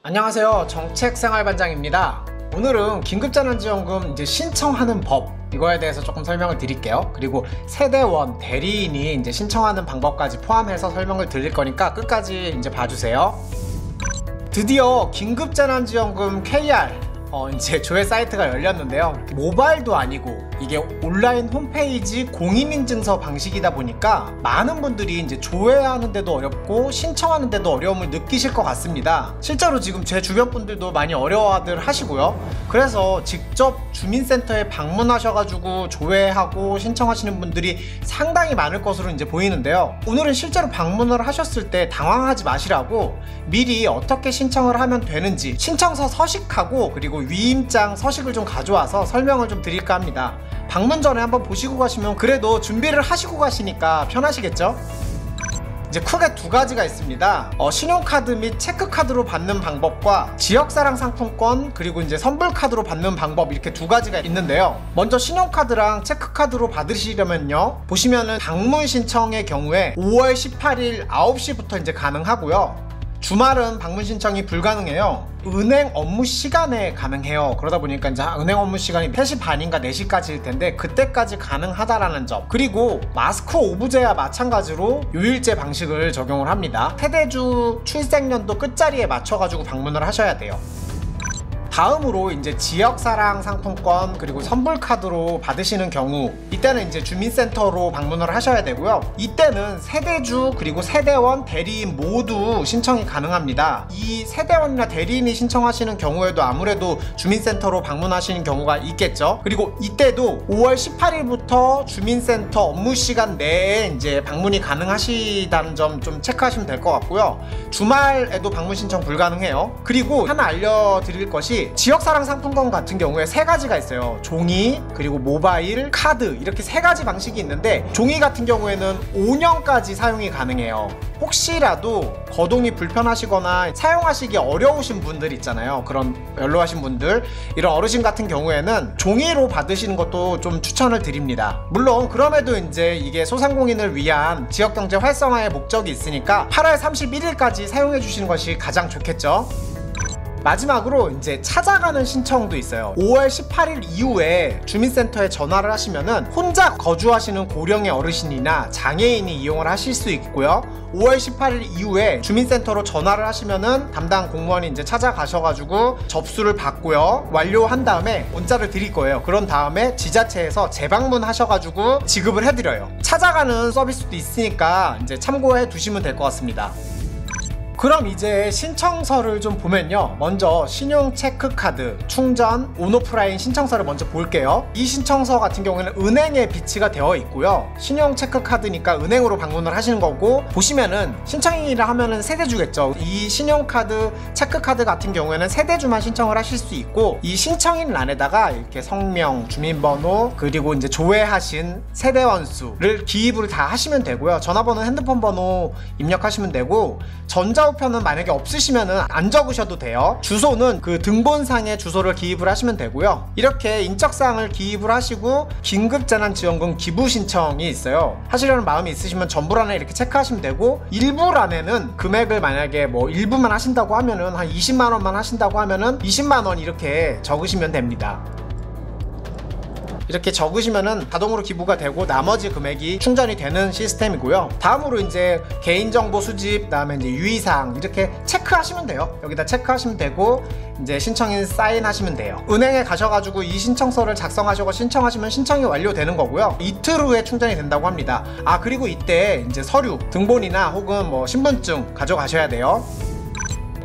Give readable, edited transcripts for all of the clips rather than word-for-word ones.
안녕하세요, 정책생활반장입니다. 오늘은 긴급재난지원금 이제 신청하는 법, 이거에 대해서 조금 설명을 드릴게요. 그리고 세대원, 대리인이 이제 신청하는 방법까지 포함해서 설명을 드릴 거니까 끝까지 이제 봐주세요. 드디어 긴급재난지원금 KR 이제 조회 사이트가 열렸는데요. 모바일도 아니고 이게 온라인 홈페이지 공인인증서 방식이다 보니까 많은 분들이 이제 조회하는데도 어렵고 신청하는데도 어려움을 느끼실 것 같습니다. 실제로 지금 제 주변 분들도 많이 어려워들 하시고요. 그래서 직접 주민센터에 방문하셔가지고 조회하고 신청하시는 분들이 상당히 많을 것으로 이제 보이는데요. 오늘은 실제로 방문을 하셨을 때 당황하지 마시라고 미리 어떻게 신청을 하면 되는지 신청서 서식하고 그리고 위임장 서식을 좀 가져와서 설명을 좀 드릴까 합니다. 방문 전에 한번 보시고 가시면 그래도 준비를 하시고 가시니까 편하시겠죠? 이제 크게 두 가지가 있습니다. 신용카드 및 체크카드로 받는 방법과 지역사랑 상품권 그리고 이제 선불카드로 받는 방법, 이렇게 두 가지가 있는데요. 먼저 신용카드랑 체크카드로 받으시려면요, 보시면은 방문 신청의 경우에 5월 18일 9시부터 이제 가능하고요. 주말은 방문 신청이 불가능해요. 은행 업무 시간에 가능해요. 그러다 보니까 이제 은행 업무 시간이 3시 반인가 4시까지일 텐데 그때까지 가능하다라는 점. 그리고 마스크 오브제와 마찬가지로 요일제 방식을 적용을 합니다. 세대주 출생연도 끝자리에 맞춰가지고 방문을 하셔야 돼요. 다음으로 이제 지역사랑 상품권 그리고 선불카드로 받으시는 경우, 이때는 이제 주민센터로 방문을 하셔야 되고요. 이때는 세대주 그리고 세대원, 대리인 모두 신청이 가능합니다. 이 세대원이나 대리인이 신청하시는 경우에도 아무래도 주민센터로 방문하시는 경우가 있겠죠. 그리고 이때도 5월 18일부터 주민센터 업무 시간 내에 이제 방문이 가능하시다는 점 좀 체크하시면 될 것 같고요. 주말에도 방문 신청 불가능해요. 그리고 하나 알려드릴 것이, 지역사랑 상품권 같은 경우에 세 가지가 있어요. 종이, 그리고 모바일, 카드, 이렇게 세 가지 방식이 있는데 종이 같은 경우에는 5년까지 사용이 가능해요. 혹시라도 거동이 불편하시거나 사용하시기 어려우신 분들 있잖아요. 그런 연로하신 분들, 이런 어르신 같은 경우에는 종이로 받으시는 것도 좀 추천을 드립니다. 물론 그럼에도 이제 이게 소상공인을 위한 지역경제 활성화의 목적이 있으니까 8월 31일까지 사용해 주시는 것이 가장 좋겠죠. 마지막으로 이제 찾아가는 신청도 있어요. 5월 18일 이후에 주민센터에 전화를 하시면은 혼자 거주하시는 고령의 어르신이나 장애인이 이용을 하실 수 있고요. 5월 18일 이후에 주민센터로 전화를 하시면은 담당 공무원이 이제 찾아가셔가지고 접수를 받고요. 완료한 다음에 문자를 드릴 거예요. 그런 다음에 지자체에서 재방문하셔가지고 지급을 해드려요. 찾아가는 서비스도 있으니까 이제 참고해 두시면 될 것 같습니다. 그럼 이제 신청서를 좀 보면요, 먼저 신용체크카드 충전 온오프라인 신청서를 먼저 볼게요. 이 신청서 같은 경우에는 은행에 비치가 되어 있고요. 신용체크카드니까 은행으로 방문을 하시는 거고, 보시면은 신청이라 하면은 세대주겠죠. 이 신용카드, 체크카드 같은 경우에는 세대주만 신청을 하실 수 있고, 이 신청인 란에다가 이렇게 성명, 주민번호, 그리고 이제 조회하신 세대원수를 기입을 다 하시면 되고요. 전화번호, 핸드폰 번호 입력하시면 되고, 전자우편은 만약에 없으시면은 안 적으셔도 돼요. 주소는 그 등본상의 주소를 기입을 하시면 되고요. 이렇게 인적사항을 기입을 하시고 긴급재난지원금 기부 신청이 있어요. 하시려는 마음이 있으시면 전부란에 이렇게 체크하시면 되고, 일부란에는 금액을 만약에 뭐 일부만 하신다고 하면은 한 20만원만 하신다고 하면은 20만원 이렇게 적으시면 됩니다. 이렇게 적으시면은 자동으로 기부가 되고 나머지 금액이 충전이 되는 시스템이고요. 다음으로 이제 개인정보 수집, 그다음에 이제 유의사항 이렇게 체크하시면 돼요. 여기다 체크하시면 되고, 이제 신청인 사인하시면 돼요. 은행에 가셔가지고 이 신청서를 작성하시고 신청하시면 신청이 완료되는 거고요. 이틀 후에 충전이 된다고 합니다. 그리고 이때 이제 서류, 등본이나 혹은 뭐 신분증 가져가셔야 돼요.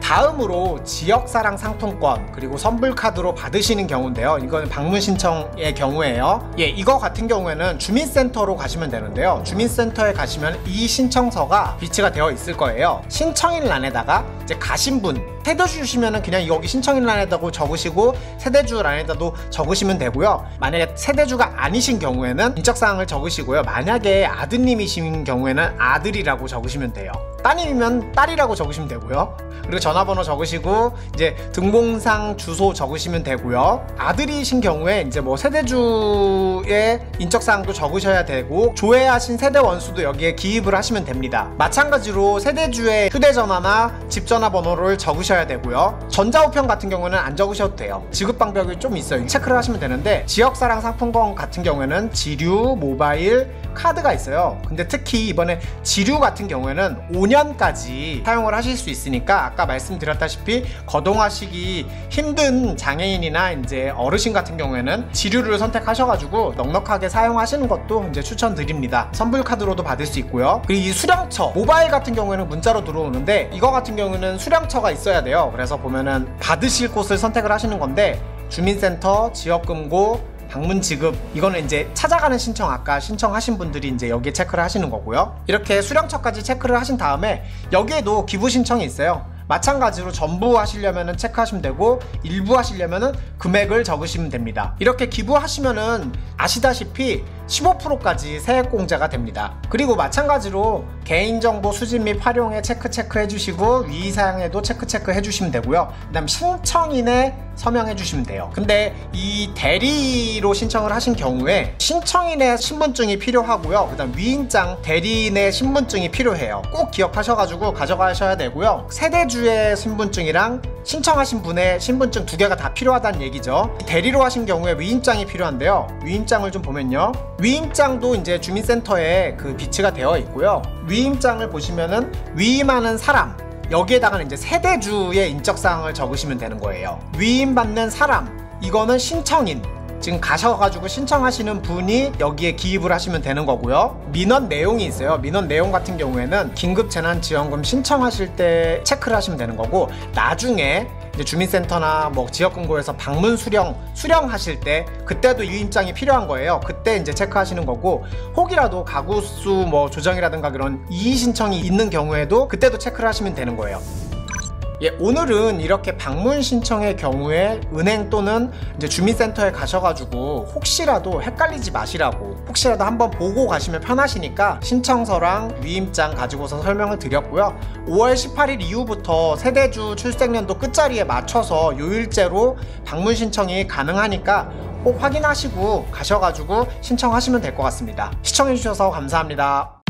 다음으로 지역사랑 상품권 그리고 선불카드로 받으시는 경우인데요. 이건 방문 신청의 경우에요. 이거 같은 경우에는 주민센터로 가시면 되는데요. 주민센터에 가시면 이 신청서가 비치가 되어 있을 거예요. 신청인 란에다가 이제 가신 분, 세대주 주시면은 그냥 여기 신청인 란에다가 적으시고 세대주 란에다도 적으시면 되고요. 만약에 세대주가 아니신 경우에는 인적사항을 적으시고요. 만약에 아드님이신 경우에는 아들이라고 적으시면 돼요. 따님이면 딸이라고 적으시면 되고요. 그리고 전화번호 적으시고 이제 등본상 주소 적으시면 되고요. 아들이신 경우에 이제 뭐 세대주의 인적사항도 적으셔야 되고 조회하신 세대 원수도 여기에 기입을 하시면 됩니다. 마찬가지로 세대주의 휴대전화나 집전화번호를 적으셔야 되고요. 전자우편 같은 경우는 안 적으셔도 돼요. 지급방법이 좀 있어요. 체크를 하시면 되는데 지역사랑 상품권 같은 경우에는 지류, 모바일, 카드가 있어요. 근데 특히 이번에 지류 같은 경우에는 5년까지 사용을 하실 수 있으니까 아까 말씀드렸다시피 거동하시기 힘든 장애인이나 이제 어르신 같은 경우에는 지류를 선택하셔가지고 넉넉하게 사용하시는 것도 이제 추천드립니다. 선불 카드로도 받을 수 있고요. 그리고 이 수령처 모바일 같은 경우에는 문자로 들어오는데 이거 같은 경우는 수령처가 있어야 돼요. 그래서 보면은 받으실 곳을 선택을 하시는 건데 주민센터, 지역금고, 방문 지급, 이거는 이제 찾아가는 신청, 아까 신청하신 분들이 이제 여기에 체크를 하시는 거고요. 이렇게 수령처까지 체크를 하신 다음에 여기에도 기부 신청이 있어요. 마찬가지로 전부 하시려면은 체크하시면 되고 일부 하시려면은 금액을 적으시면 됩니다. 이렇게 기부하시면은 아시다시피 15%까지 세액공제가 됩니다. 그리고 마찬가지로 개인정보 수집 및 활용에 체크 해주시고 위의사항에도 체크 해주시면 되고요. 그 다음 신청인에 서명해 주시면 돼요. 근데 이 대리로 신청을 하신 경우에 신청인의 신분증이 필요하고요. 그 다음 위임장 대리인의 신분증이 필요해요. 꼭 기억하셔가지고 가져가셔야 되고요. 세대주의 신분증이랑 신청하신 분의 신분증 두 개가 다 필요하다는 얘기죠. 대리로 하신 경우에 위임장이 필요한데요. 위임장을 좀 보면요. 위임장도 이제 주민센터에 그 비치가 되어 있고요. 위임장을 보시면은 위임하는 사람, 여기에다가는 이제 세대주의 인적사항을 적으시면 되는 거예요. 위임받는 사람, 이거는 신청인, 지금 가셔가지고 신청하시는 분이 여기에 기입을 하시면 되는 거고요. 민원 내용이 있어요. 민원 내용 같은 경우에는 긴급재난지원금 신청하실 때 체크를 하시면 되는 거고, 나중에 이제 주민센터나 뭐 지역금고에서 방문 수령하실 때 그때도 위임장이 필요한 거예요. 그때 이제 체크하시는 거고, 혹이라도 가구수 뭐 조정이라든가 그런 이의 신청이 있는 경우에도 그때도 체크를 하시면 되는 거예요. 예, 오늘은 이렇게 방문 신청의 경우에 은행 또는 이제 주민센터에 가셔가지고 혹시라도 헷갈리지 마시라고, 혹시라도 한번 보고 가시면 편하시니까 신청서랑 위임장 가지고서 설명을 드렸고요. 5월 18일 이후부터 세대주 출생연도 끝자리에 맞춰서 요일제로 방문 신청이 가능하니까 꼭 확인하시고 가셔가지고 신청하시면 될 것 같습니다. 시청해주셔서 감사합니다.